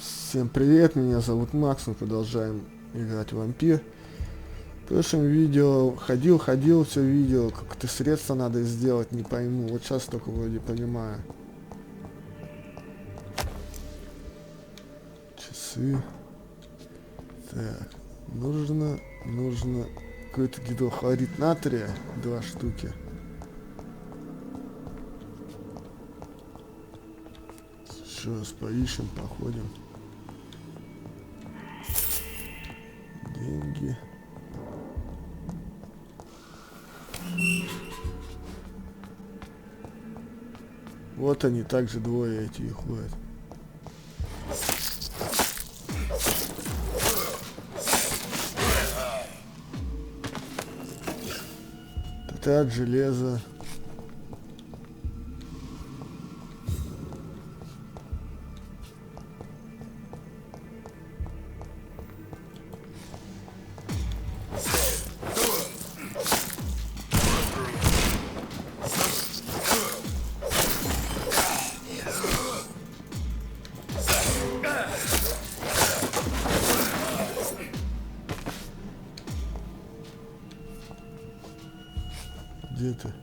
Всем привет, меня зовут Макс, мы продолжаем играть в Vampyr. В прошлом видео ходил, все видео, как-то средства надо сделать, не пойму. Вот сейчас только вроде понимаю. Часы. Так, нужно какой-то гидрохлорид натрия, 2 штуки. Еще раз поищем, походим. Деньги. Вот они, также двое эти и ходят. Тетрад железа. Где ты?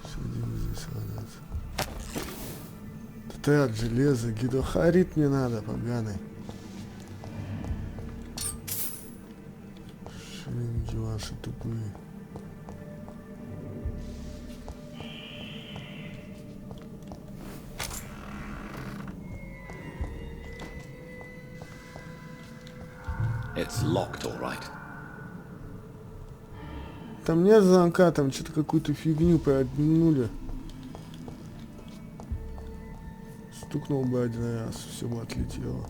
Еще один здесь валяется. Тетрад железа, гидрохлорид мне надо, поганый. Швинги ваши тупые. It's locked, all right. Там нет замка, там что-то какую-то фигню прооднули. Стукнул бы один раз, все бы отлетело.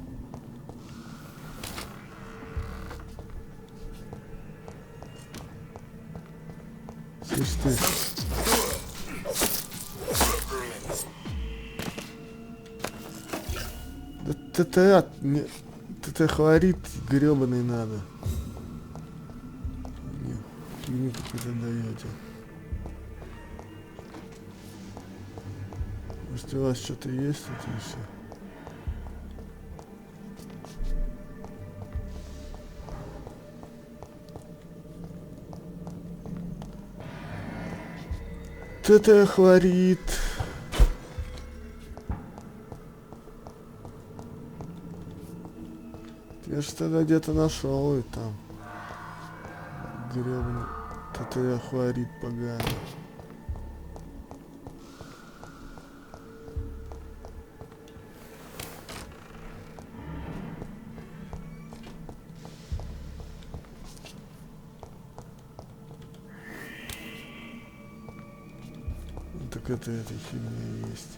Слышь ты. Да тетрад, мне тетрахлорид гребаный надо. Фигню какую-то даете. Может, у вас что-то есть тут еще? Тетрахлорид. Я же тогда где-то нашел и там. Гребаный тетрахлорид поганый. Так это эта фигня есть.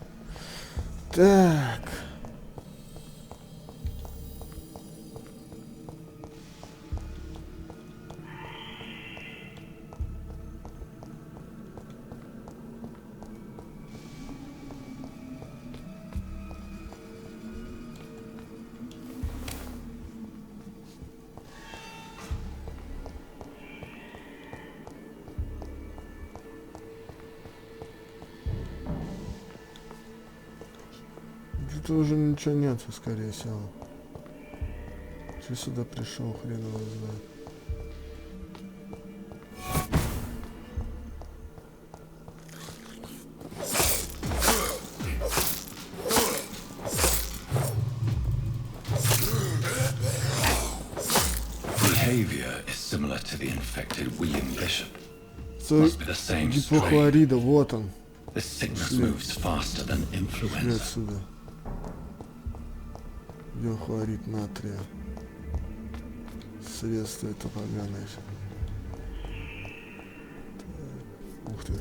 Так. Тут уже ничего нет, скорее всего. Что сюда пришел, хрен его знает. Behavior is similar to the infected William Bishop. So, Must be the same strain. гипохлорида, вот он. This sickness moves faster than influenza. Отсюда. Гипохлорид натрия. Средство это поганое. Ух ты.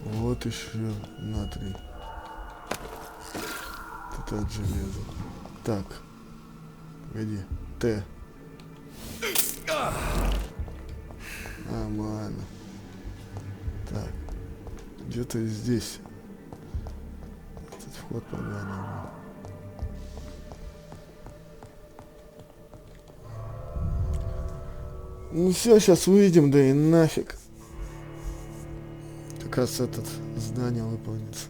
Вот еще натрий. Это от железа. Так. Погоди. Т. Нормально. Так. Где-то здесь. Этот вход поганый. Ну все, сейчас выйдем, да и нафиг. Как раз этот здание выполнится.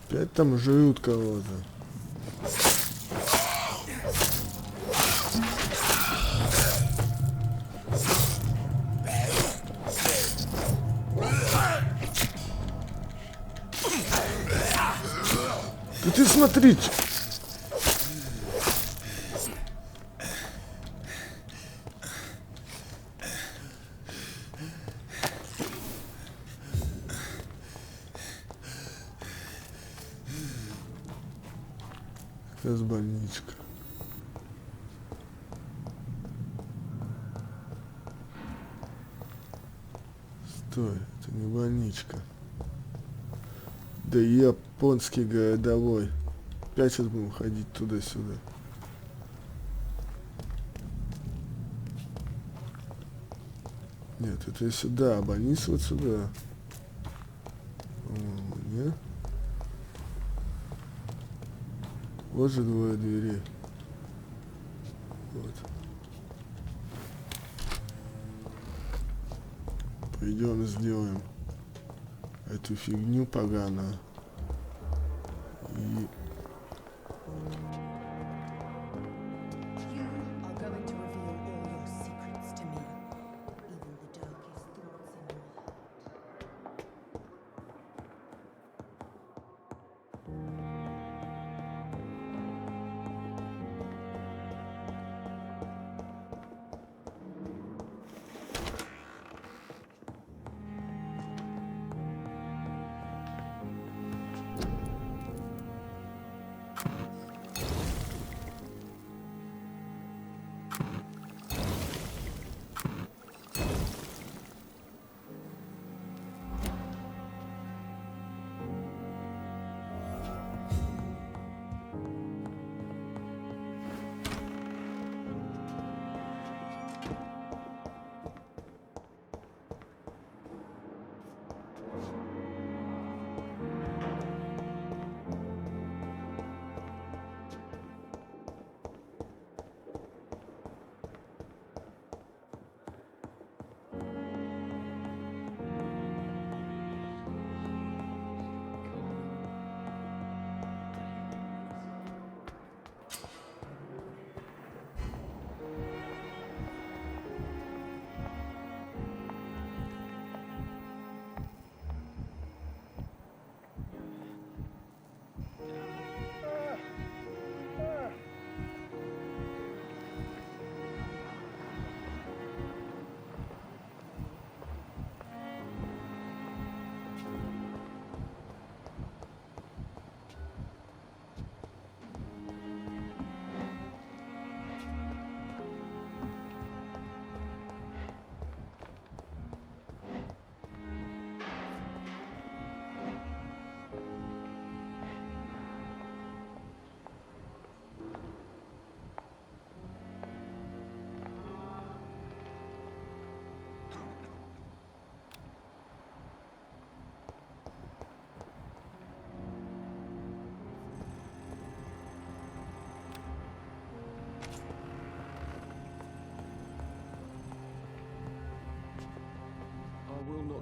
Опять там жрут кого-то. Да ты смотри! Сейчас больничка. Стой, это не больничка. Да японский городовой. Опять сейчас будем ходить туда-сюда. Нет, это сюда, а больница вот сюда. Нет? Вот же двое дверей. Вот. Пойдем и сделаем эту фигню поганую. И...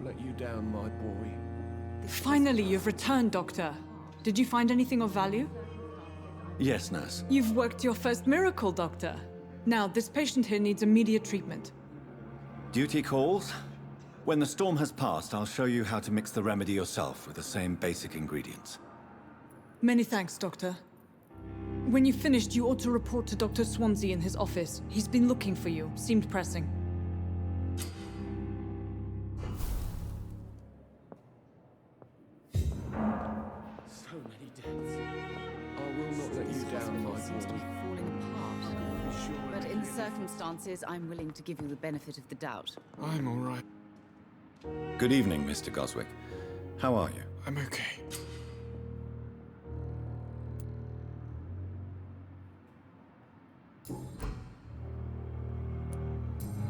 Let you down, my boy. Finally, you've returned, Doctor. Did you find anything of value? Yes, nurse. You've worked your first miracle, Doctor. Now, this patient here needs immediate treatment. Duty calls. When the storm has passed, I'll show you how to mix the remedy yourself with the same basic ingredients. Many thanks, Doctor. When you've finished, you ought to report to Dr. Swansea in his office. He's been looking for you. Seemed pressing. So many deaths. I will not let you down, my boy. Falling apart. But in circumstances, I'm willing to give you the benefit of the doubt. I'm all right. Good evening, Mr. Goswick. How are you? I'm okay.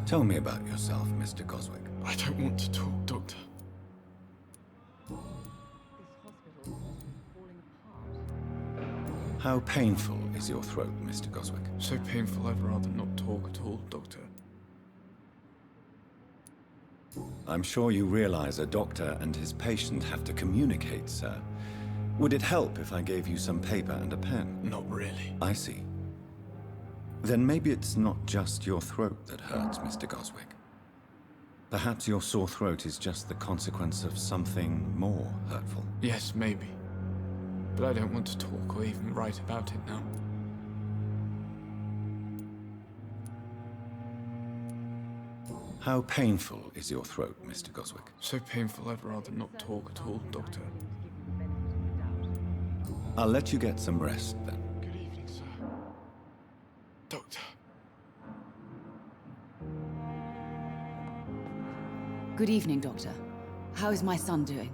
Tell me about yourself, Mr. Goswick. I don't want to talk, Doctor. How painful is your throat, Mr. Goswick? So painful I'd rather not talk at all, Doctor. I'm sure you realize a doctor and his patient have to communicate, sir. Would it help if I gave you some paper and a pen? Not really. I see. Then maybe it's not just your throat that hurts, Mr. Goswick. Perhaps your sore throat is just the consequence of something more hurtful. Yes, maybe. But I don't want to talk or even write about it now. How painful is your throat, Mr. Goswick? So painful I'd rather not talk at all, Doctor. I'll let you get some rest then. Good evening, sir. Doctor. Good evening, Doctor. How is my son doing?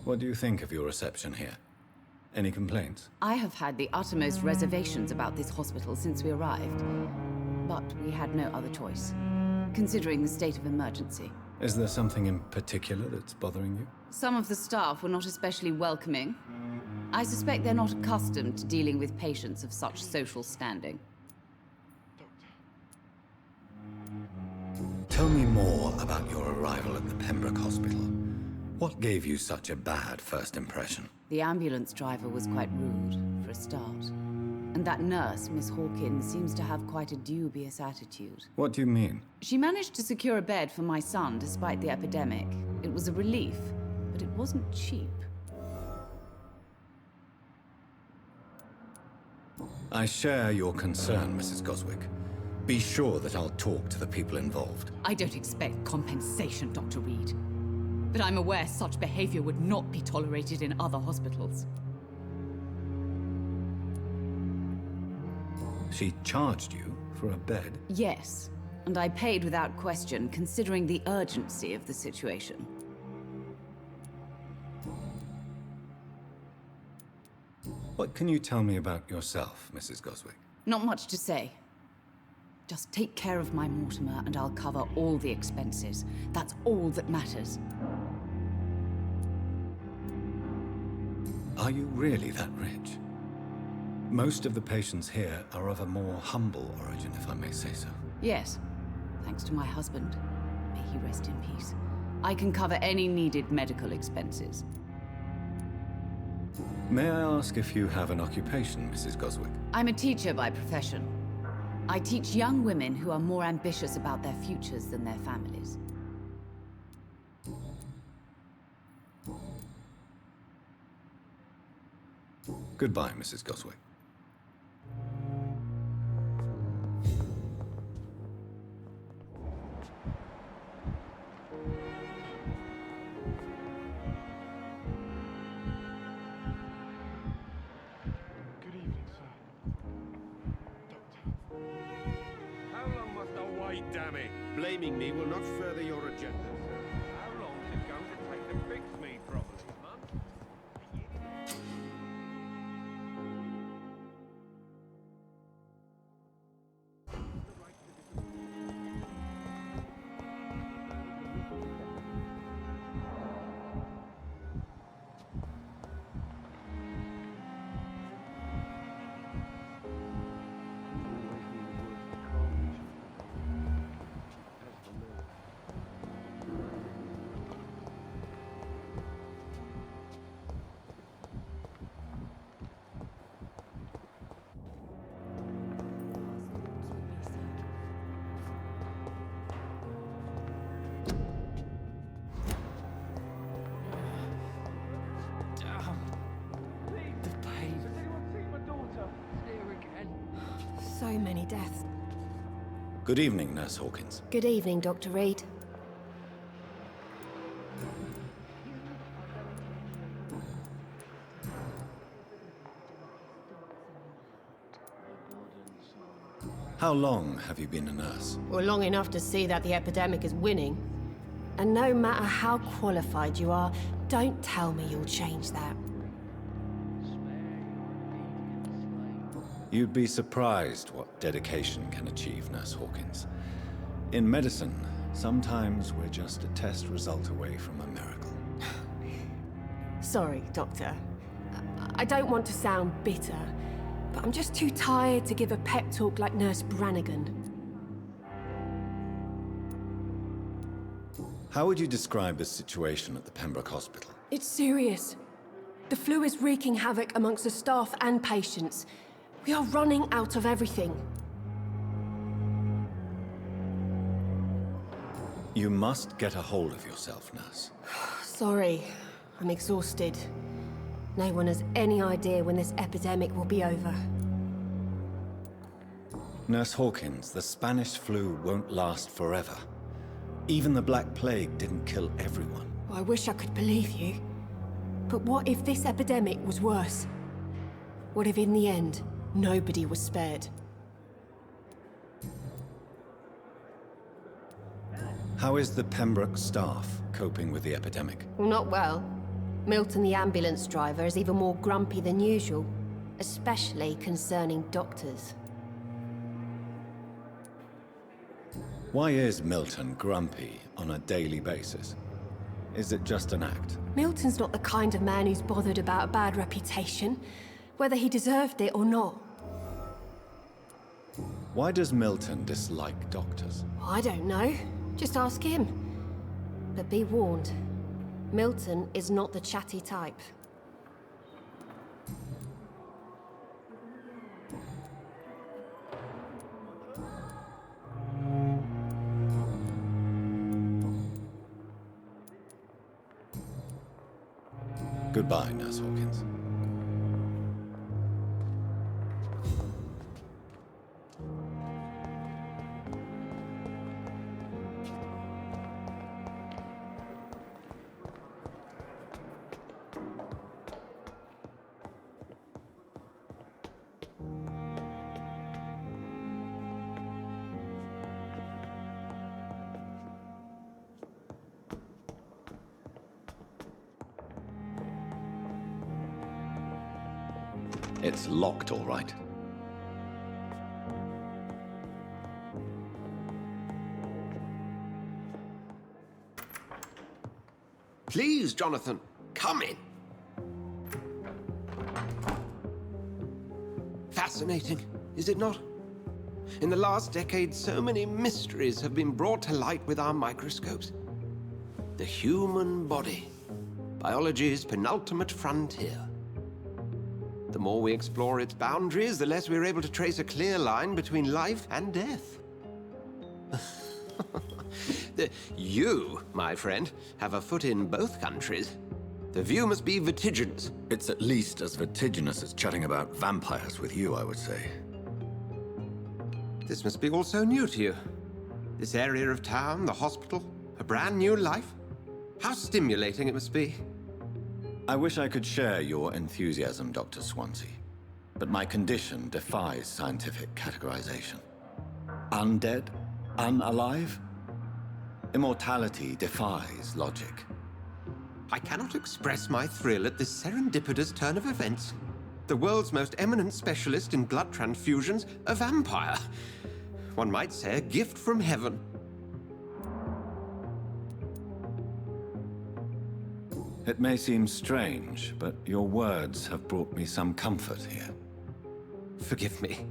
What do you think of your reception here? Any complaints? I have had the uttermost reservations about this hospital since we arrived. But we had no other choice, considering the state of emergency. Is there something in particular that's bothering you? Some of the staff were not especially welcoming. I suspect they're not accustomed to dealing with patients of such social standing. Tell me more about your arrival at the Pembroke Hospital. What gave you such a bad first impression? The ambulance driver was quite rude, for a start. And that nurse, Miss Hawkins, seems to have quite a dubious attitude. What do you mean? She managed to secure a bed for my son despite the epidemic. It was a relief, but it wasn't cheap. I share your concern, Mrs. Goswick. Be sure that I'll talk to the people involved. I don't expect compensation, Dr. Reed. But I'm aware such behavior would not be tolerated in other hospitals. She charged you for a bed? Yes, and I paid without question, considering the urgency of the situation. What can you tell me about yourself, Mrs. Goswick? Not much to say. Just take care of my Mortimer and I'll cover all the expenses. That's all that matters. Are you really that rich? Most of the patients here are of a more humble origin, if I may say so. Yes, thanks to my husband. May he rest in peace. I can cover any needed medical expenses. May I ask if you have an occupation, Mrs. Goswick? I'm a teacher by profession. I teach young women who are more ambitious about their futures than their families. Goodbye, Mrs. Goswick. Good evening, sir. Doctor. How long must I wait, damn it? Blaming me will not further your agenda, sir. How long is it going to take to fix me properly, man? So many deaths. Good evening, Nurse Hawkins. Good evening, Dr. Reed. How long have you been a nurse? Well, long enough to see that the epidemic is winning. And no matter how qualified you are, don't tell me you'll change that. You'd be surprised what dedication can achieve, Nurse Hawkins. In medicine, sometimes we're just a test result away from a miracle. Sorry, Doctor. I don't want to sound bitter, but I'm just too tired to give a pep talk like Nurse Brannigan. How would you describe the situation at the Pembroke Hospital? It's serious. The flu is wreaking havoc amongst the staff and patients. We are running out of everything. You must get a hold of yourself, Nurse. Sorry, I'm exhausted. No one has any idea when this epidemic will be over. Nurse Hawkins, the Spanish flu won't last forever. Even the Black Plague didn't kill everyone. I wish I could believe you. But what if this epidemic was worse? What if in the end, nobody was spared? How is the Pembroke staff coping with the epidemic? Well, not well. Milton, the ambulance driver, is even more grumpy than usual, especially concerning doctors. Why is Milton grumpy on a daily basis? Is it just an act? Milton's not the kind of man who's bothered about a bad reputation, whether he deserved it or not. Why does Milton dislike doctors? I don't know. Just ask him. But be warned, Milton is not the chatty type. Goodbye, Nurse Hawkins. It's locked, all right. Please, Jonathan, come in. Fascinating, is it not? In the last decade, so many mysteries have been brought to light with our microscopes. The human body, biology's penultimate frontier. The more we explore its boundaries, the less we're able to trace a clear line between life and death. You, my friend, have a foot in both countries. The view must be vertiginous. It's at least as vertiginous as chatting about vampires with you, I would say. This must be all so new to you. This area of town, the hospital, a brand new life. How stimulating it must be. I wish I could share your enthusiasm, Dr. Swansea, but my condition defies scientific categorization. Undead? Unalive? Immortality defies logic. I cannot express my thrill at this serendipitous turn of events. The world's most eminent specialist in blood transfusions, a vampire. One might say a gift from heaven. It may seem strange, but your words have brought me some comfort here. Forgive me.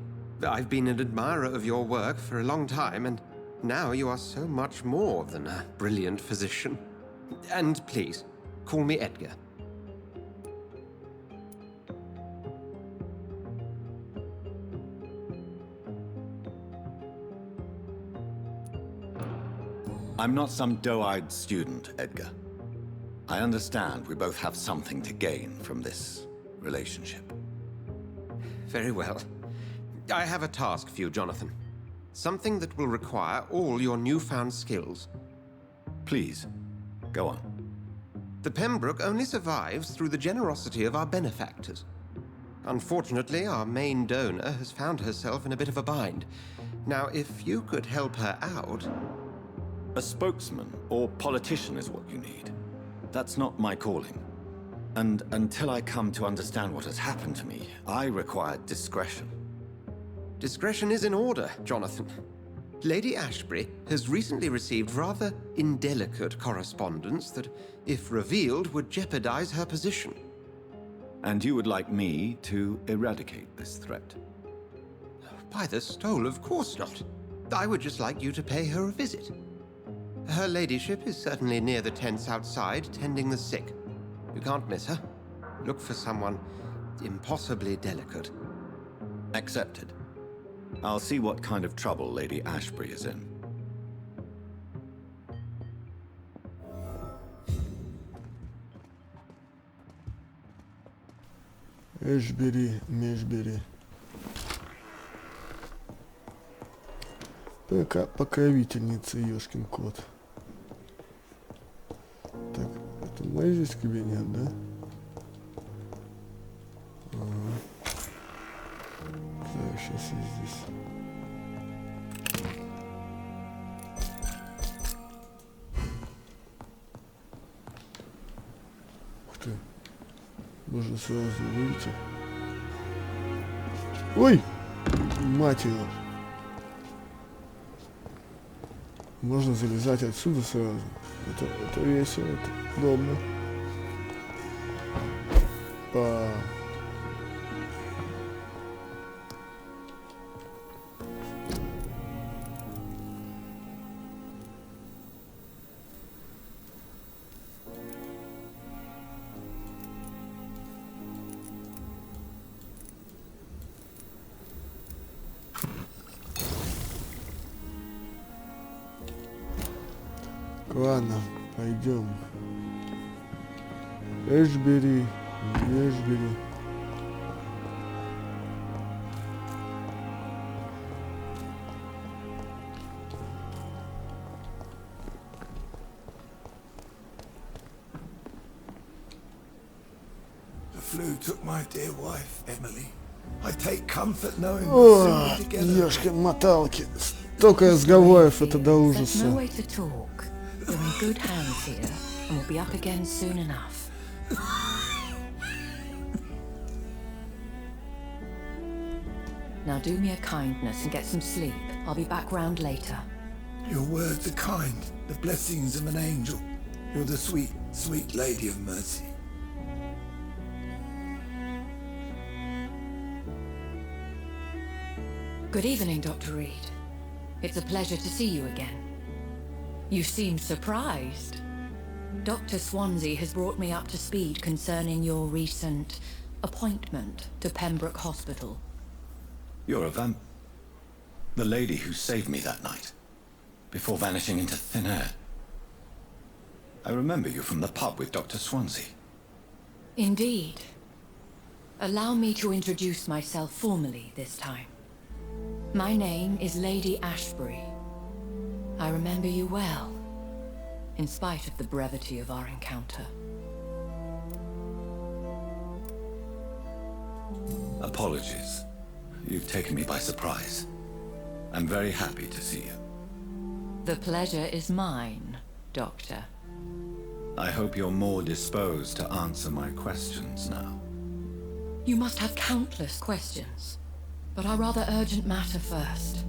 I've been an admirer of your work for a long time, and now you are so much more than a brilliant physician. And please, call me Edgar. I'm not some doe-eyed student, Edgar. I understand we both have something to gain from this relationship. Very well. I have a task for you, Jonathan. Something that will require all your newfound skills. Please, go on. The Pembroke only survives through the generosity of our benefactors. Unfortunately, our main donor has found herself in a bit of a bind. Now, if you could help her out... A spokesman or politician is what you need. That's not my calling. And until I come to understand what has happened to me, I require discretion. Discretion is in order, Jonathan. Lady Ashbury has recently received rather indelicate correspondence that, if revealed, would jeopardize her position. And you would like me to eradicate this threat? By the stole, of course not. I would just like you to pay her a visit. Her ladyship is certainly near the tents outside, tending the sick. You can't miss her. Look for someone impossibly delicate. Accepted. I'll see what kind of trouble Lady Ashbury is in. Эшбери, Мешбери. Покровительница, ёшкин кот. Так, это мой здесь кабинет, да? Ага. Так, сейчас я здесь. Ух ты. Можно сразу выйти. Ой! Мать его. Можно залезать отсюда сразу. Это весело, это удобно. Па. Ладно, пойдем. Эшбери, Эшбери. The flu took my dear wife, Emily. I take comfort knowing we're О, soon together. ёшкин моталки. Столько разговоров, это до ужаса. No way to talk. You're in good hands here, and we'll be up again soon enough. Now do me a kindness and get some sleep. I'll be back round later. Your words are kind, the blessings of an angel. You're the sweet, sweet lady of mercy. Good evening, Dr. Reed. It's a pleasure to see you again. You seem surprised. Dr. Swansea has brought me up to speed concerning your recent appointment to Pembroke Hospital. You're a the lady who saved me that night, before vanishing into thin air. I remember you from the pub with Dr. Swansea. Indeed. Allow me to introduce myself formally this time. My name is Lady Ashbury. I remember you well, in spite of the brevity of our encounter. Apologies. You've taken me by surprise. I'm very happy to see you. The pleasure is mine, Doctor. I hope you're more disposed to answer my questions now. You must have countless questions, but a rather urgent matter first.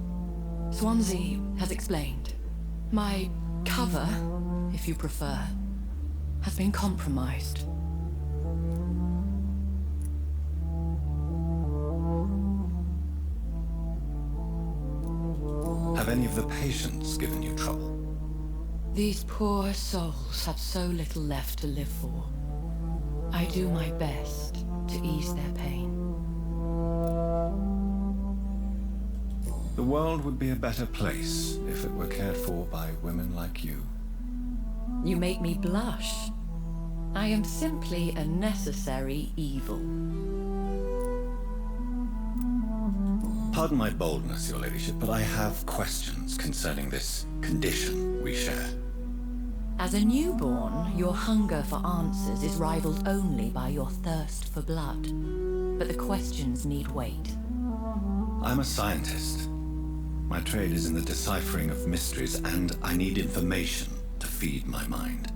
Swansea has explained. My cover, if you prefer, has been compromised. Have any of the patients given you trouble? These poor souls have so little left to live for. I do my best to ease their pain. The world would be a better place if it were cared for by women like you. You make me blush. I am simply a necessary evil. Pardon my boldness, your ladyship, but I have questions concerning this condition we share. As a newborn, your hunger for answers is rivaled only by your thirst for blood. But the questions need wait. I'm a scientist. My trade is in the deciphering of mysteries, and I need information to feed my mind.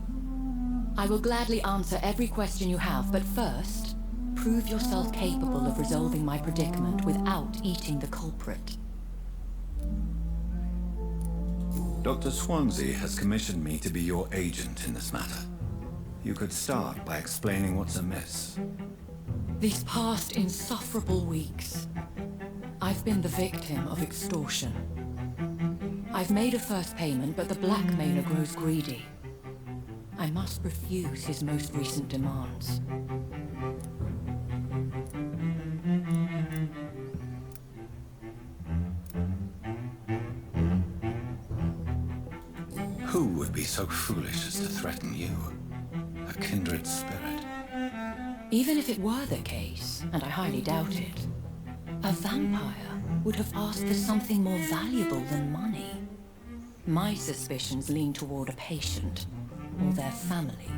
I will gladly answer every question you have, but first, prove yourself capable of resolving my predicament without eating the culprit. Dr. Swansea has commissioned me to be your agent in this matter. You could start by explaining what's amiss. These past insufferable weeks, I've been the victim of extortion. I've made a first payment, but the blackmailer grows greedy. I must refuse his most recent demands. Who would be so foolish as to threaten you? A kindred spirit. Even if it were the case, and I highly doubt it, a vampire would have asked for something more valuable than money. My suspicions lean toward a patient, or their family.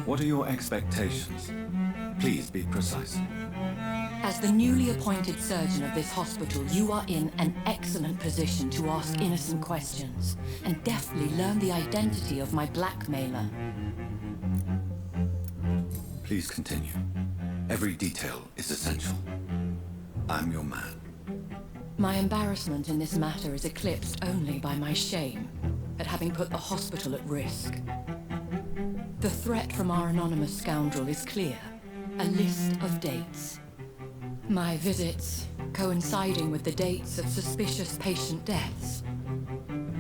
What are your expectations? Please be precise. As the newly appointed surgeon of this hospital, you are in an excellent position to ask innocent questions and deftly learn the identity of my blackmailer. Please continue. Every detail is essential. I'm your man. My embarrassment in this matter is eclipsed only by my shame at having put the hospital at risk. The threat from our anonymous scoundrel is clear. A list of dates. My visits coinciding with the dates of suspicious patient deaths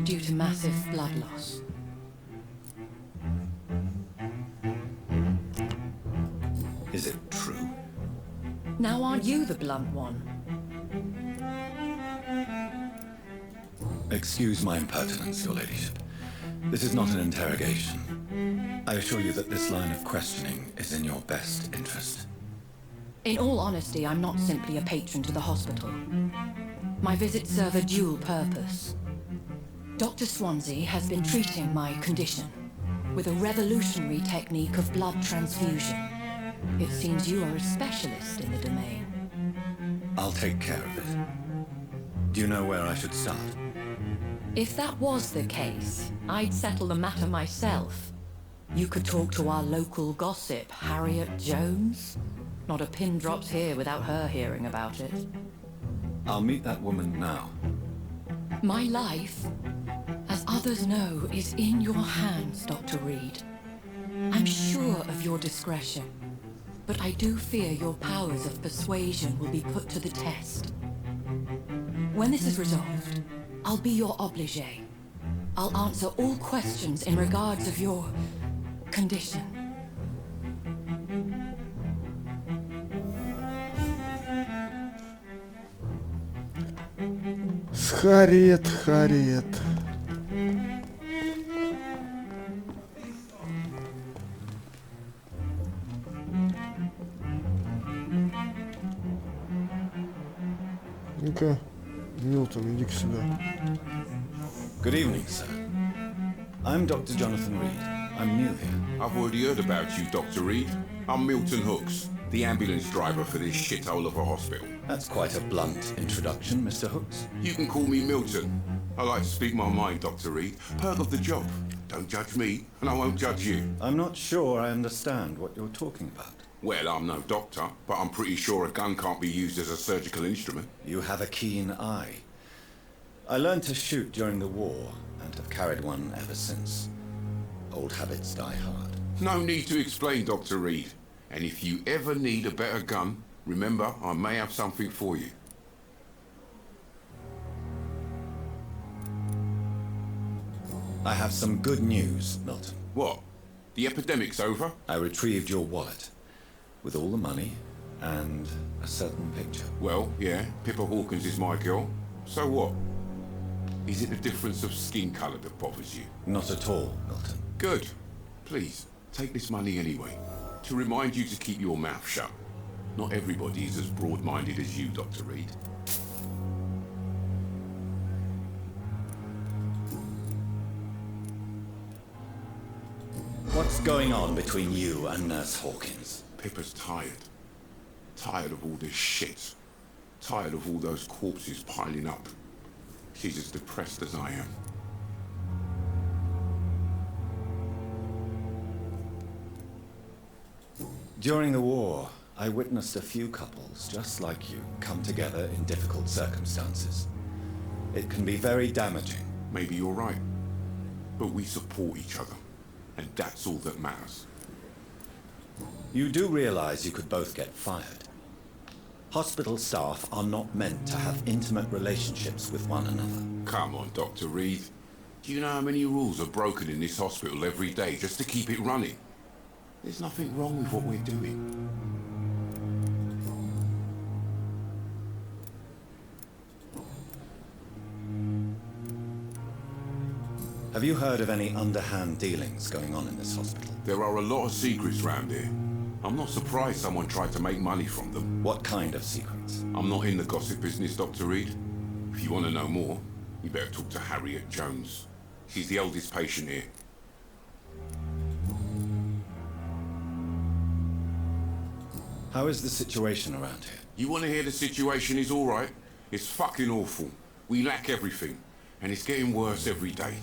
due to massive blood loss. Is it true? Now aren't you the blunt one? Excuse my impertinence, your ladyship. This is not an interrogation. I assure you that this line of questioning is in your best interest. In all honesty, I'm not simply a patron to the hospital. My visits serve a dual purpose. Dr. Swansea has been treating my condition with a revolutionary technique of blood transfusion. It seems you are a specialist in the domain. I'll take care of it. Do you know where I should start? If that was the case, I'd settle the matter myself. You could talk to our local gossip, Harriet Jones. Not a pin drops here without her hearing about it. I'll meet that woman now. My life, as others know, is in your hands, Dr. Reed. I'm sure of your discretion, but I do fear your powers of persuasion will be put to the test. When this is resolved, I'll be your obligé. I'll answer all questions in regards of your condition. Харриет. Ну-ка, Милтон, иди-ка сюда. Good evening, sir. I'm Dr. Jonathan Reed. I'm new here. I've already heard about you, Dr. Reed. I'm Milton Hooks, the ambulance driver for this shithole of a hospital. That's quite a blunt introduction, Mr. Hooks. You can call me Milton. I like to speak my mind, Dr. Reed. Perk of the job. Don't judge me, and I won't judge you. I'm not sure I understand what you're talking about. Well, I'm no doctor, but I'm pretty sure a gun can't be used as a surgical instrument. You have a keen eye. I learned to shoot during the war, and have carried one ever since. Old habits die hard. No need to explain, Dr. Reed. And if you ever need a better gun, remember, I may have something for you. I have some good news, Milton. What? The epidemic's over? I retrieved your wallet, with all the money, and a certain picture. Well, yeah, Pippa Hawkins is my girl. So what? Is it the difference of skin colour that bothers you? Not at all, Milton. Good. Please, take this money anyway. To remind you to keep your mouth shut. Not everybody is as broad-minded as you, Dr. Reed. What's going on between you and Nurse Hawkins? Pippa's tired. Tired of all this shit. Tired of all those corpses piling up. She's as depressed as I am. During the war, I witnessed a few couples, just like you, come together in difficult circumstances. It can be very damaging. Maybe you're right. But we support each other. And that's all that matters. You do realize you could both get fired. Hospital staff are not meant to have intimate relationships with one another. Come on, Dr. Reed. Do you know how many rules are broken in this hospital every day just to keep it running? There's nothing wrong with what we're doing. Have you heard of any underhand dealings going on in this hospital? There are a lot of secrets round here. I'm not surprised someone tried to make money from them. What kind of secrets? I'm not in the gossip business, Dr. Reed. If you want to know more, you better talk to Harriet Jones. She's the oldest patient here. How is the situation around here? You want to hear the situation is all right? It's fucking awful. We lack everything, and it's getting worse every day.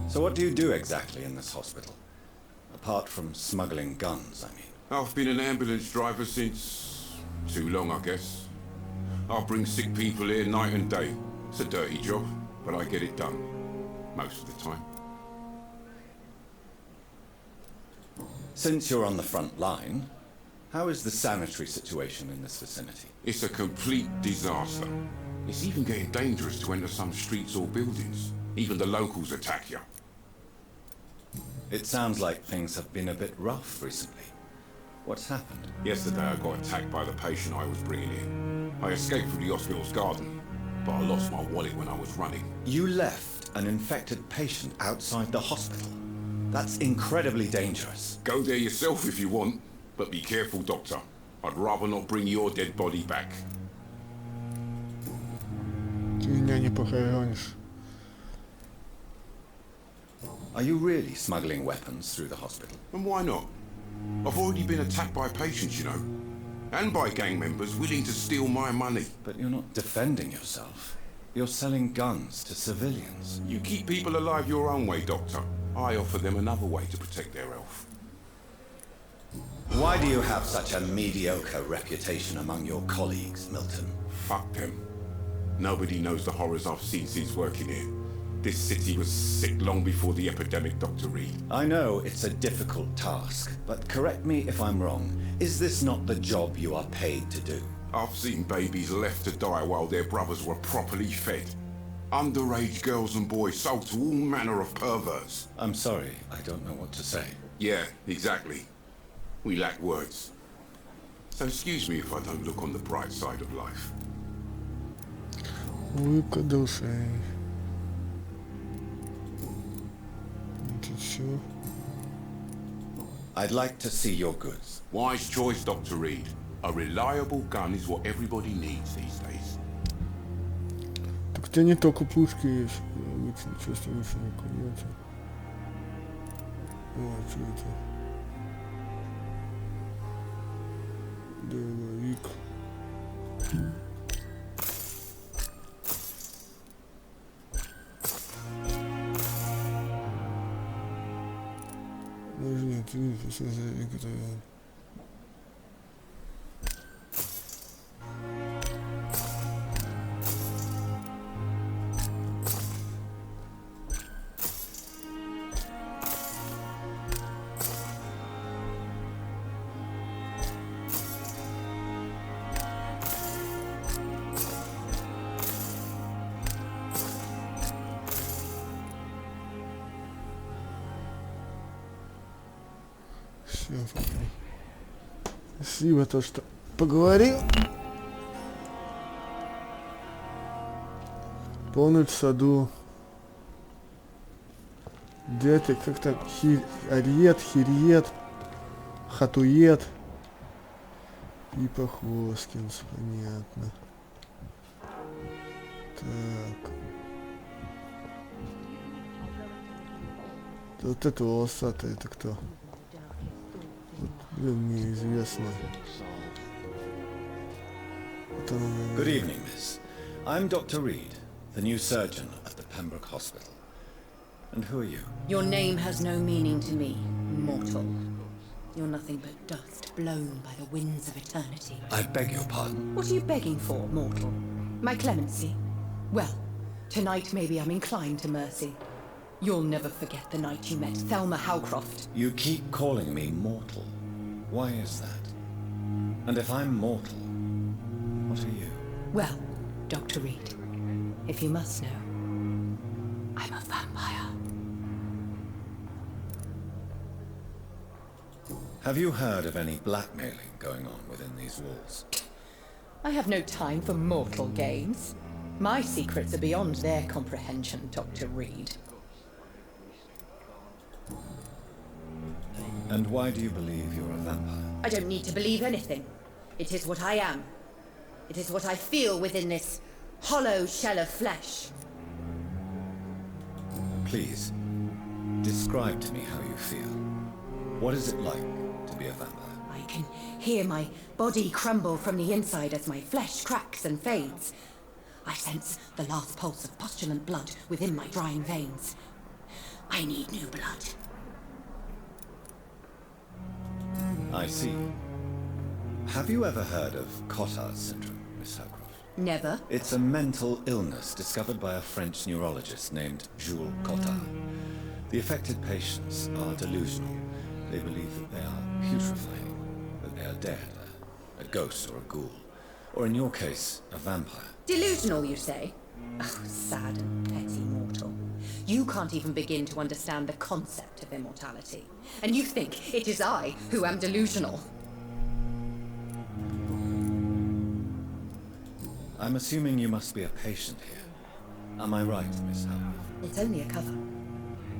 So what do you do exactly in this hospital? Apart from smuggling guns, I mean. I've been an ambulance driver since... too long, I guess. I bring sick people here night and day. It's a dirty job, but I get it done. Most of the time. Since you're on the front line, how is the sanitary situation in this vicinity? It's a complete disaster. It's even getting dangerous to enter some streets or buildings. Even the locals attack you. It sounds like things have been a bit rough recently. What's happened? Yesterday I got attacked by the patient I was bringing in. I escaped through the hospital's garden, but I lost my wallet when I was running. You left an infected patient outside the hospital? That's incredibly dangerous. Go there yourself if you want, but be careful, Doctor. I'd rather not bring your dead body back. Ты меня не похоронишь. Are you really smuggling weapons through the hospital? And why not? I've already been attacked by patients, you know. And by gang members willing to steal my money. But you're not defending yourself. You're selling guns to civilians. You keep people alive your own way, Doctor. I offer them another way to protect their health. Why do you have such a mediocre reputation among your colleagues, Milton? Fuck them. Nobody knows the horrors I've seen since working here. This city was sick long before the epidemic, Dr. Reed. I know it's a difficult task, but correct me if I'm wrong. Is this not the job you are paid to do? I've seen babies left to die while their brothers were properly fed. Underage girls and boys sold to all manner of perverts. I'm sorry, I don't know what to say. Yeah, exactly. We lack words. So excuse me if I don't look on the bright side of life. Улыбка души. Это всё. I'd like to see your goods. Wise choice, Dr. Reed. A reliable gun is what everybody needs these days. Так у тебя не только пушки есть. Лучше ничего с тобой не кормиться. О, что это? Дробовик. Нужно ответить, что за некоторые. Все, спасибо, то, что поговорил. Полночь в саду. Где ты? Как там? Ариет, Хириет, Хатует. Пипа Хоскинс, понятно. Так. Вот это волосатый, это кто? Вот Неизвестно. Good evening, miss. I'm Dr. Reed, the new surgeon at the Pembroke Hospital. And who are you? Your name has no meaning to me, mortal. You're nothing but dust blown by the winds of eternity. I beg your pardon. What are you begging for, mortal? My clemency? Well, tonight maybe I'm inclined to mercy. You'll never forget the night you met Thelma Howcroft. You keep calling me mortal. Why is that? And if I'm mortal, what are you? Well, Dr. Reed, if you must know, I'm a vampire. Have you heard of any blackmailing going on within these walls? I have no time for mortal games. My secrets are beyond their comprehension, Dr. Reed. And why do you believe you're a vampire? I don't need to believe anything. It is what I am. It is what I feel within this hollow shell of flesh. Please, describe to me how you feel. What is it like to be a vampire? I can hear my body crumble from the inside as my flesh cracks and fades. I sense the last pulse of postulant blood within my drying veins. I need new blood. I see. Have you ever heard of Cotard's syndrome, Miss Howcroft? Never. It's a mental illness discovered by a French neurologist named Jules Cotard. The affected patients are delusional. They believe that they are putrefying, that they are dead, a ghost or a ghoul, or in your case, a vampire. Delusional, you say? Oh, sad and petty mortal. You can't even begin to understand the concept of immortality. And you think it is I who am delusional. I'm assuming you must be a patient here. Am I right, Miss Howcroft? It's only a cover.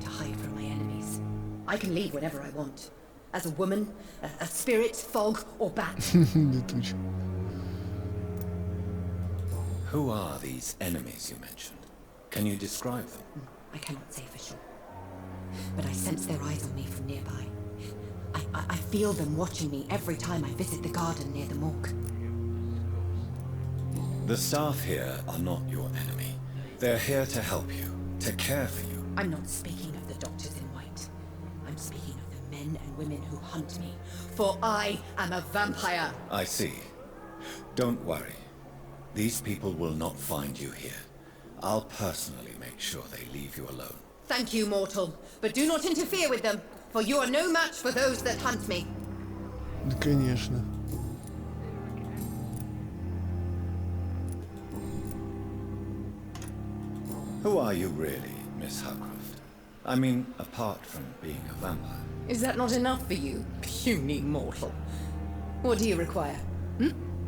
To hide from my enemies. I can leave whenever I want. As a woman, a spirit, fog, or bat. Who are these enemies you mentioned? Can you describe them? I cannot say for sure. But I sense their eyes on me from nearby. I feel them watching me every time I visit the garden near the morgue. The staff here are not your enemy. They're here to help you, to care for you. I'm not speaking of the doctors in white. I'm speaking of the men and women who hunt me. For I am a vampire. I see. Don't worry. These people will not find you here. I'll personally make sure they leave you alone. Thank you, mortal. But do not interfere with them, for you are no match for those that hunt me. Да, конечно. Who are you really, Miss Howcroft? I mean, apart from being a vampire. Is that not enough for you, puny mortal? What do you require?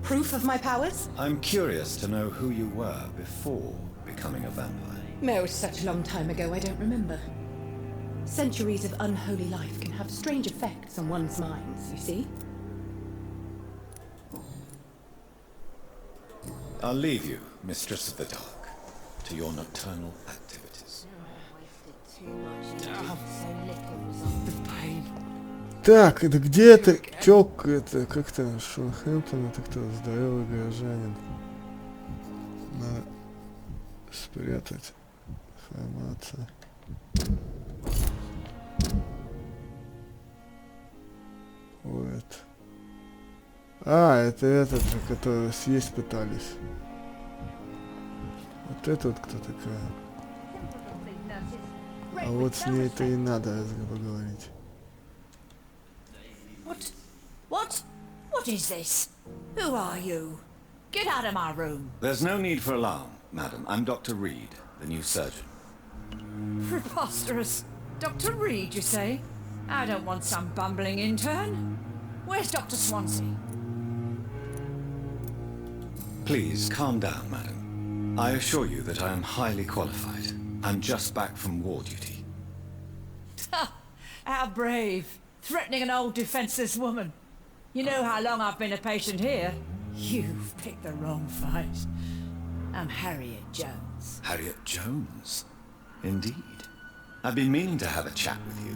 Proof of my powers? I'm curious to know who you were before becoming a vampire. No, it's such a long time ago, I don't remember. Centuries of unholy life can have strange effects on one's minds, you see? I'll leave you, Mistress of the Dark, to your nocturnal activities. Так, это где это? Тёлка, это как-то Шонхэмптон, это кто? Здоровый горожанин. Надо спрятать информацию. Вот. А, это этот же, который съесть пытались. Вот это вот кто такая. А вот с ней-то и надо поговорить. What is this? Who are you? Get out of my room. There's no need for alarm, madam. I'm Dr. Reed, the new surgeon. Preposterous. Dr. Reed, you say? I don't want some bumbling intern. Where's Dr. Swansea? Please, calm down, madam. I assure you that I am highly qualified. I'm just back from war duty. Ha! How brave. Threatening an old defenseless woman. You know how long I've been a patient here? You've picked the wrong fight. I'm Harriet Jones. Harriet Jones? Indeed. I've been meaning to have a chat with you.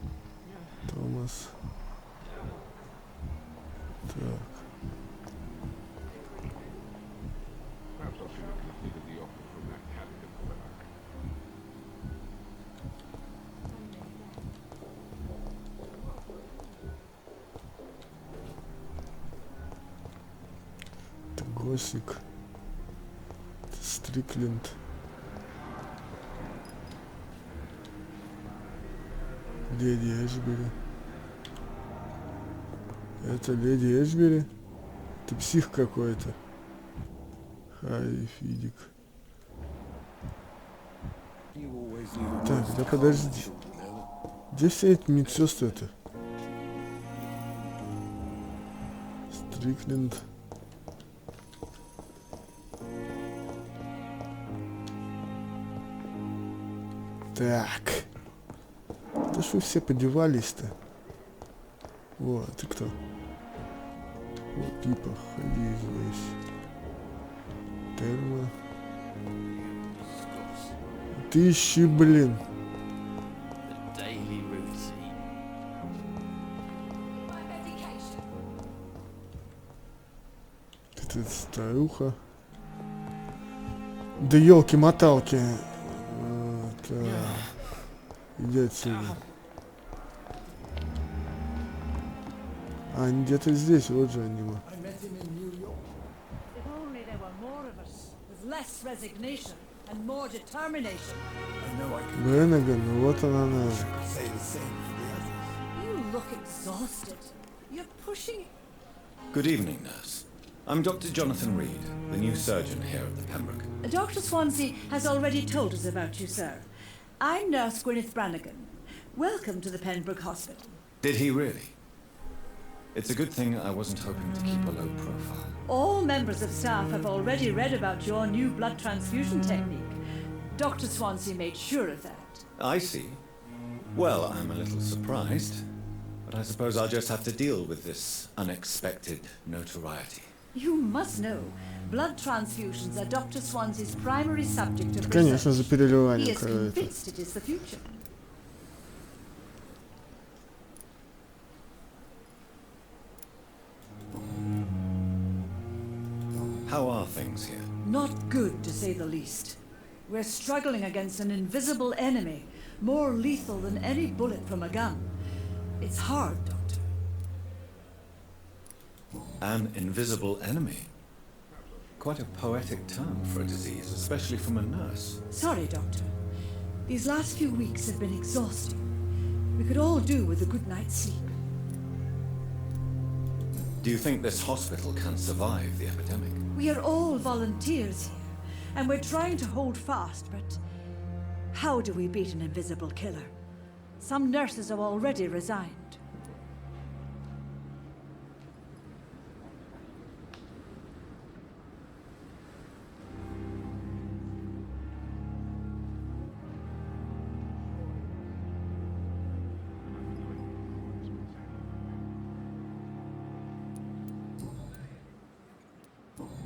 нас? Так. Это Госик. Это Стрикленд. Леди Эшбери. Это леди Эшбери? Ты псих какой-то. Харри Фидик. Так, да подожди. Где все эти медсестры-то? Стрикленд. Так. Да что все подевались-то? О, а ты кто? О, Пипа, ходи здесь. Терма. Ты ищи, блин. Это старуха. Да елки-моталки. Иди отсюда. А, они где-то здесь, вот же они. Бренниган, ну вот она надо. Good evening, nurse. I'm Dr. Jonathan Reed, the new surgeon here at the Pembroke. Dr. Swansea has already told us about you, sir. I'm Nurse Gwyneth Brannigan. Welcome to the Pembroke Hospital. Did he really? It's a good thing I wasn't hoping to keep a low profile. All members of staff have already read about your new blood transfusion technique. Dr. Swansea made sure of that. I see. Well, I'm a little surprised, but I suppose I'll just have to deal with this unexpected notoriety. You must know, blood transfusions are Dr. Swansea's primary subject of Конечно, за research. He переливанием is крови. convinced it is the future. How are things here? Not good, to say the least. We're struggling against an invisible enemy, more lethal than any bullet from a gun. It's hard, Doctor. An invisible enemy? Quite a poetic term for a disease, especially from a nurse. Sorry, Doctor. These last few weeks have been exhausting. We could all do with a good night's sleep. Do you think this hospital can survive the epidemic? We are all volunteers here, and we're trying to hold fast, but how do we beat an invisible killer? Some nurses have already resigned.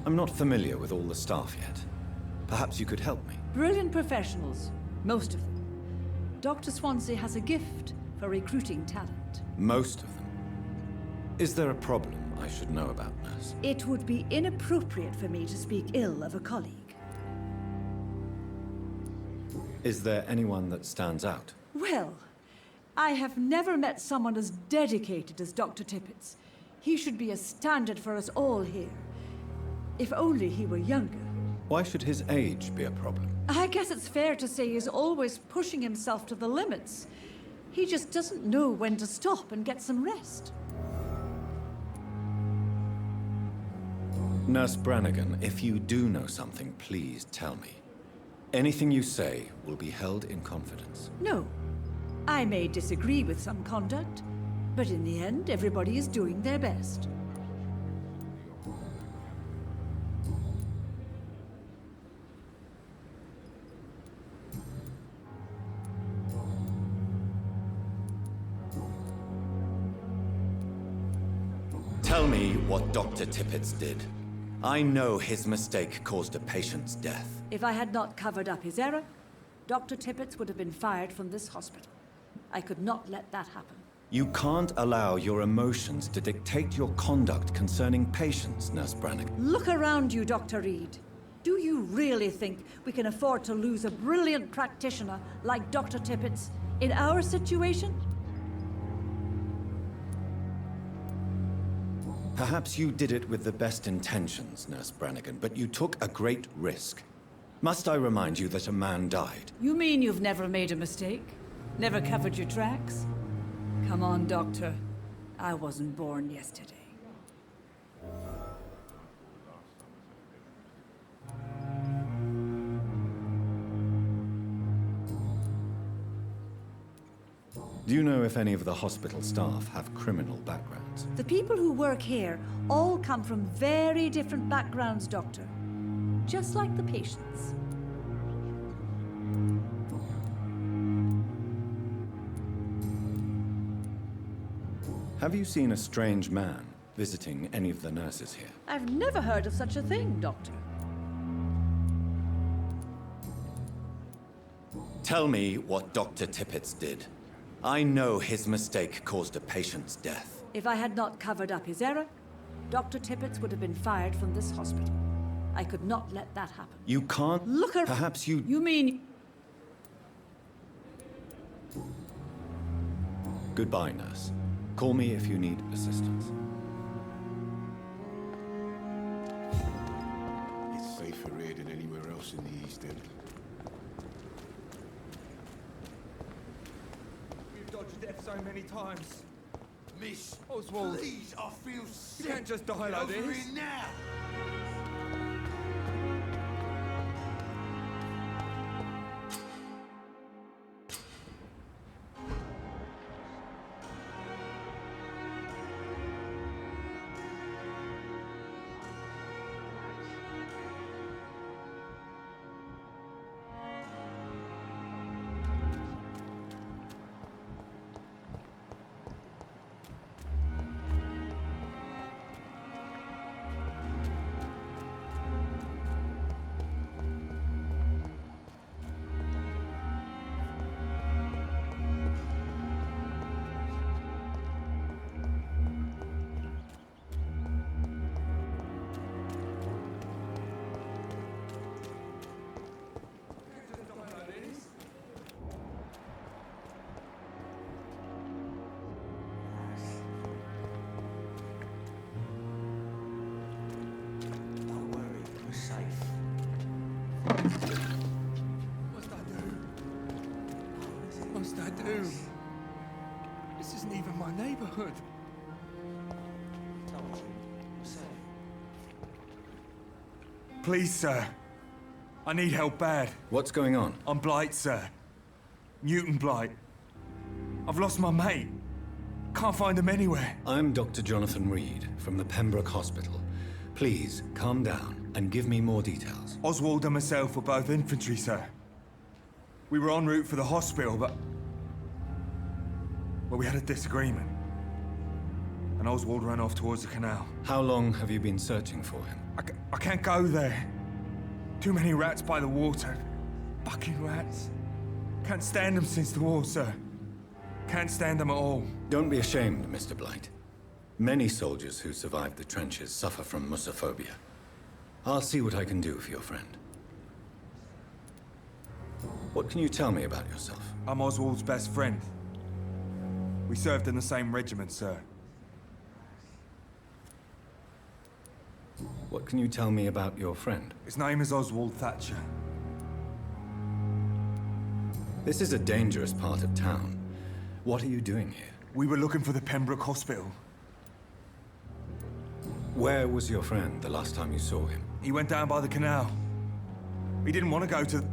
I'm not familiar with all the staff yet. Perhaps you could help me. Brilliant professionals, most of them. Dr. Swansea has a gift for recruiting talent. Most of them. Is there a problem I should know about, nurse? It would be inappropriate for me to speak ill of a colleague. Is there anyone that stands out? Well, I have never met someone as dedicated as Dr. Tippett's. He should be a standard for us all here. If only he were younger. Why should his age be a problem? I guess it's fair to say he's always pushing himself to the limits. He just doesn't know when to stop and get some rest. Nurse Brannigan, if you do know something, please tell me. Anything you say will be held in confidence. No. I may disagree with some conduct, but in the end, everybody is doing their best. Tell me what Dr. Tippett did. I know his mistake caused a patient's death. If I had not covered up his error, Dr. Tippett would have been fired from this hospital. I could not let that happen. You can't allow your emotions to dictate your conduct concerning patients, Nurse Brannigan. Look around you, Dr. Reed. Do you really think we can afford to lose a brilliant practitioner like Dr. Tippett's in our situation? Perhaps you did it with the best intentions, Nurse Brannigan, but you took a great risk. Must I remind you that a man died? You mean you've never made a mistake? Never covered your tracks? Come on, Doctor. I wasn't born yesterday. Do you know if any of the hospital staff have criminal backgrounds? The people who work here all come from very different backgrounds, Doctor. Just like the patients. Have you seen a strange man visiting any of the nurses here? I've never heard of such a thing, Doctor. Tell me what Dr. Tippett did. I know his mistake caused a patient's death. If I had not covered up his error, Dr. Tippett would have been fired from this hospital. I could not let that happen. You can't... Look at... Perhaps you... You mean... Goodbye, nurse. Call me if you need assistance. It's safer here than anywhere else in the East End. We've dodged death so many times. Miss, Oswald, please, I feel sick. You can't just die like Over this. here now. This isn't even my neighborhood. Please, sir. I need help bad. What's going on? I'm Blight, sir. Newton Blight. I've lost my mate. Can't find him anywhere. I'm Dr. Jonathan Reed from the Pembroke Hospital. Please, calm down and give me more details. Oswald and myself were both infantry, sir. We were en route for the hospital, but... Well, we had a disagreement. And Oswald ran off towards the canal. How long have you been searching for him? I can't go there. Too many rats by the water. Fucking rats. Can't stand them since the war, sir. Can't stand them at all. Don't be ashamed, Mr. Blight. Many soldiers who survived the trenches suffer from musophobia. I'll see what I can do for your friend. What can you tell me about yourself? I'm Oswald's best friend. We served in the same regiment, sir. What can you tell me about your friend? His name is Oswald Thatcher. This is a dangerous part of town. What are you doing here? We were looking for the Pembroke Hospital. Where was your friend the last time you saw him? He went down by the canal. He didn't want to go to...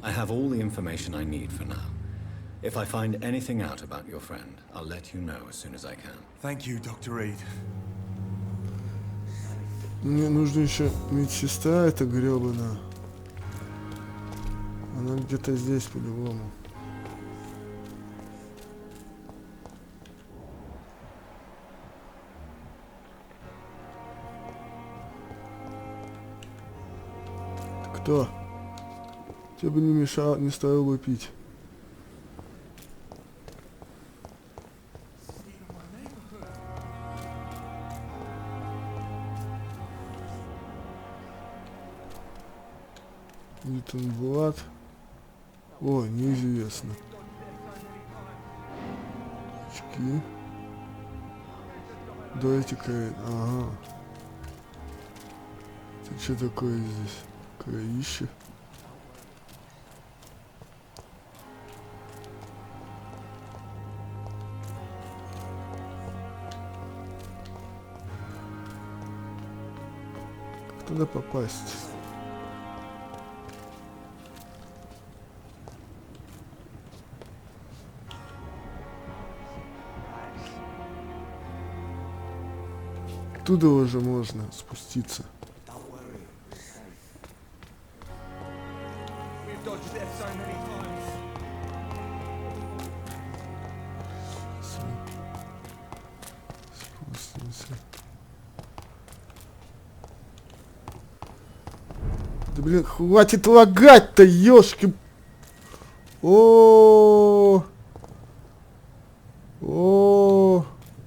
I have all the information I need for now. If I find anything out about your friend, I'll let you know as soon as I can. Thank you, Dr. Reed. Мне нужно еще медсестра, эта гребаная. Она где-то здесь по-любому. Кто? Тебе бы не мешал, не стоило бы пить. Там Влад. О, неизвестно. Очки. Давайте-ка... Ага. Это что такое здесь? Кровище. Как туда попасть? Оттуда уже можно спуститься. Спустимся. Да блин, хватит лагать-то, ёшки. О,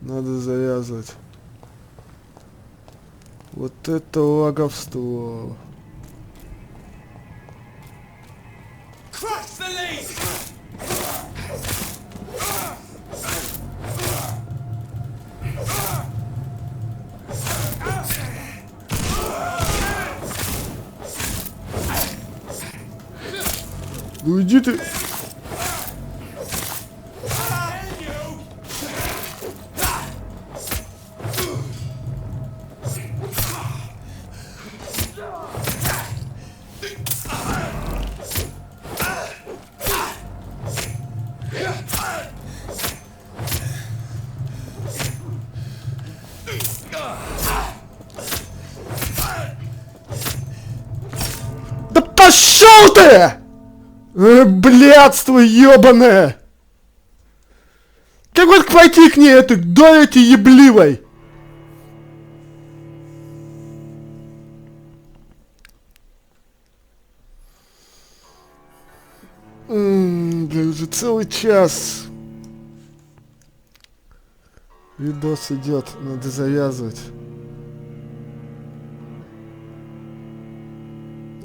надо завязывать. Вот это лаговство. Ну уйди ты. Да пошел ты! Блядство ёбаное! Как вот пойти к ней, этой дойти ебливой? Бля, уже целый час. Видос идет, надо завязывать.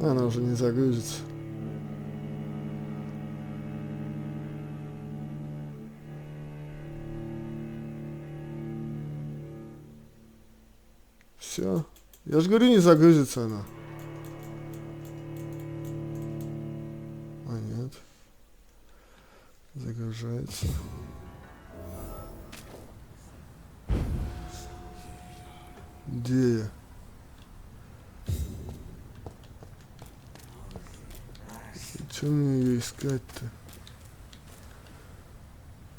Она уже не загрузится. Все. Я же говорю, не загрузится она. А нет. Загружается. Где я? Что мне ее искать-то?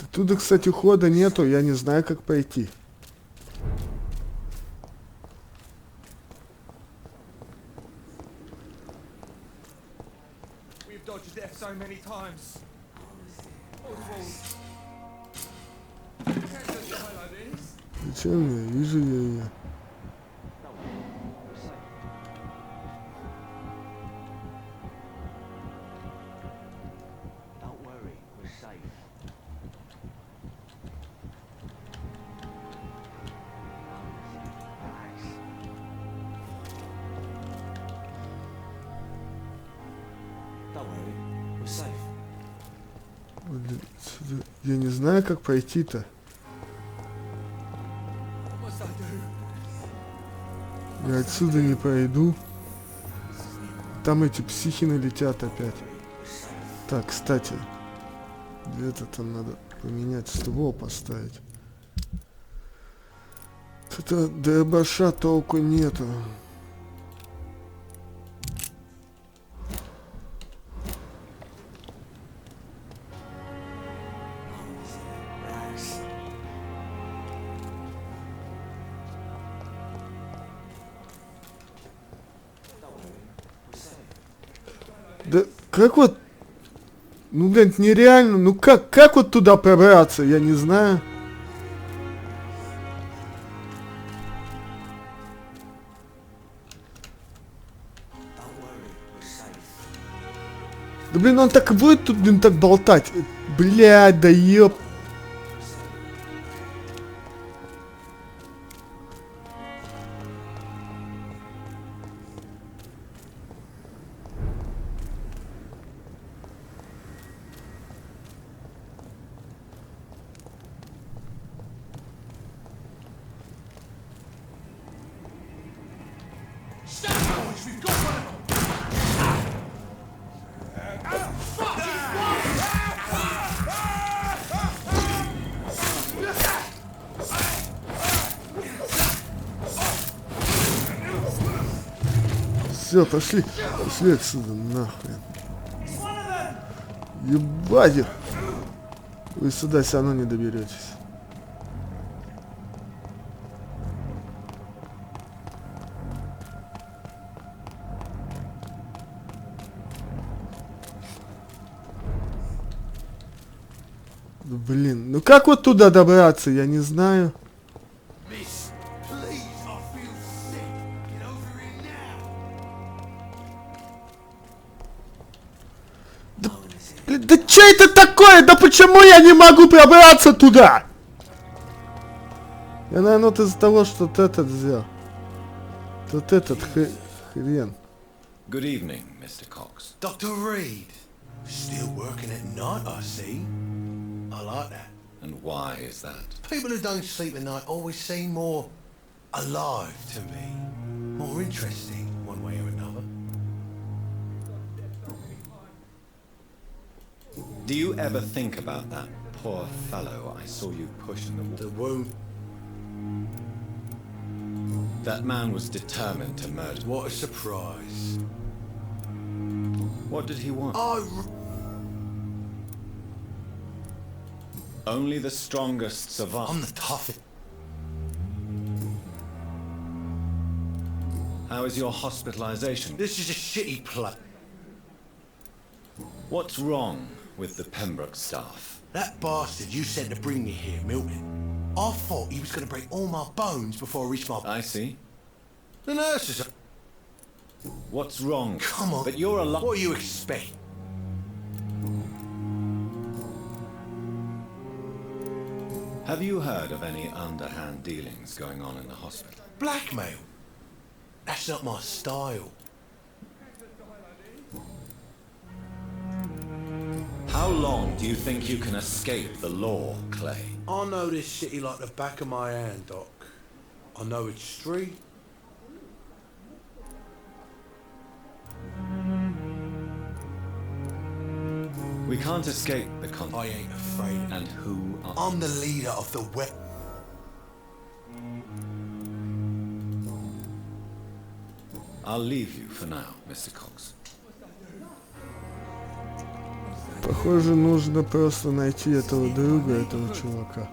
Оттуда, кстати, хода нету, я не знаю, как пойти. Зачем я? Вижу я ее. Я не знаю, как пройти-то. Я отсюда не пройду. Там эти психи налетят опять. Так, кстати. Где-то там надо поменять ствол, поставить. Что-то дробаша толку нету. Да как вот, ну блин, нереально, ну как вот туда пробраться, я не знаю. Да блин, он так и будет тут, блин, так болтать. Блядь, да ёп. Все, пошли. Пошли отсюда, нахуй. Ебать их. Вы сюда все равно не доберетесь. Блин, ну как вот туда добраться, я не знаю. Да что это такое? Да почему я не могу пробраться туда? Я, наверное, вот из-за того, что вот этот взял. Вот этот хрен. Good evening, Mr. Cox. Dr. Reed. Still working at night, I see. I like that. And why is that? People who don't sleep at night always seem more alive to me. More interesting, one way or another. Do you ever think about that poor fellow I saw you push in the wall? The wound. That man was determined to murder. What a surprise. What did he want? Oh, only the strongest survive. I'm the toughest. How is your hospitalization? This is a shitty play. What's wrong with the Pembroke staff? That bastard you sent to bring me here, Milton. I thought he was going to break all my bones before I reached my... I see. The nurses are... What's wrong? Come on. But you're alive. What do you expect? Have you heard of any underhand dealings going on in the hospital? Blackmail? That's not my style. How long do you think you can escape the law, Clay? I know this city like the back of my hand, Doc. I know its street. We can't escape the I ain't afraid. And who are... I'm the leader of the wet. I'll leave you for now, Mr. Cox. Похоже, нужно просто найти этого друга, этого чувака.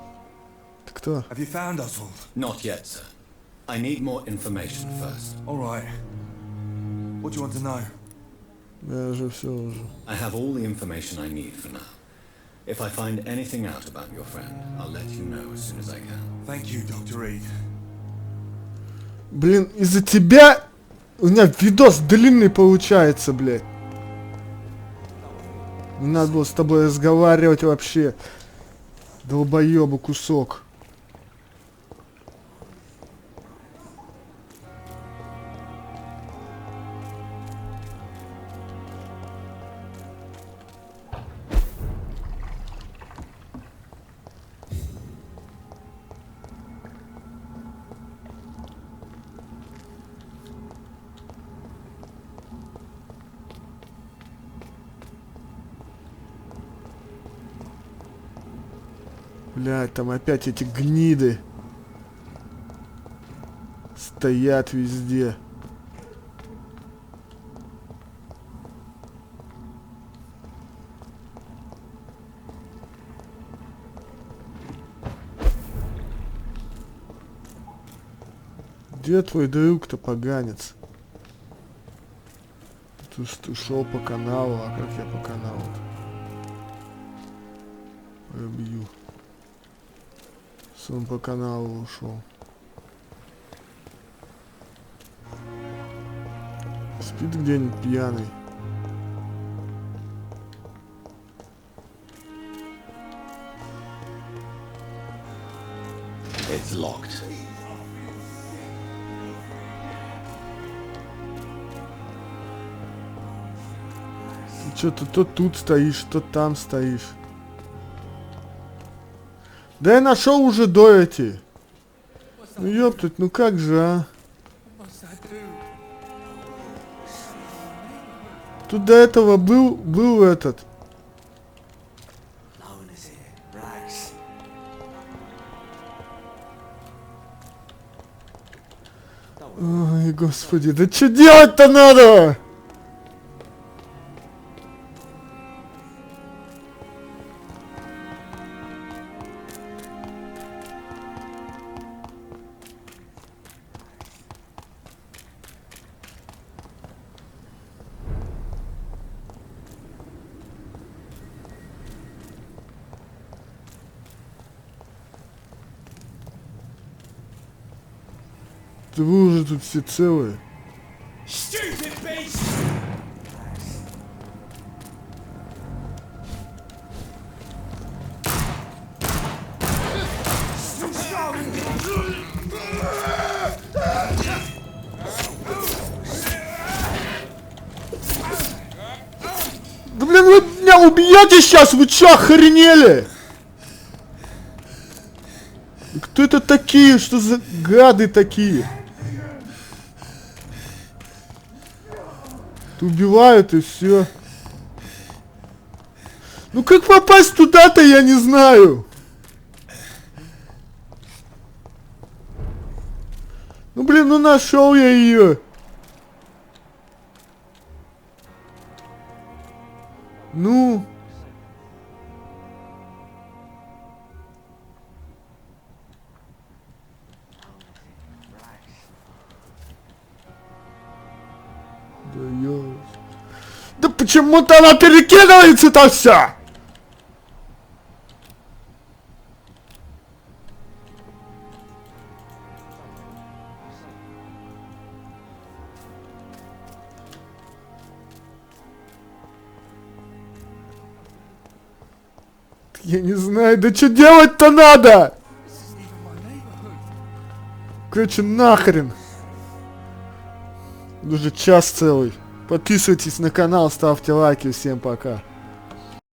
Ты кто? Have you found Oswald? Not yet, sir. I need more information first. All right. What do you want to know? Я же все уже. I have all the information I need for now. If I find anything out about your friend, I'll let you know as soon as I can. Thank you, Dr. Reed. Блин, из-за тебя у меня видос длинный получается, блядь. Не надо было с тобой разговаривать вообще. Долбоёбу кусок. Блядь, там опять эти гниды стоят везде. Где твой друг-то, поганец? Ты шел по каналу, а как я по каналу-то? Пробью. Он по каналу ушел. Спит где-нибудь пьяный. It's locked. Ты что-то то тут стоишь, то там стоишь. Да я нашел уже до эти. Ну ёптать, ну как же, а? Тут до этого был этот. Ой, господи, да что делать-то надо? Да вы уже тут все целые. Да блин, вы меня убьете сейчас, вы чё, охренели? Кто это такие? Что за гады такие? Убивают и все. Ну как попасть туда-то, я не знаю. Ну блин, ну нашел я ее. Ну. Да ё... Да почему-то она перекидывается-то вся! Я не знаю, да что делать-то надо? Короче, нахрен. Уже час целый. Подписывайтесь на канал, ставьте лайки. Всем пока.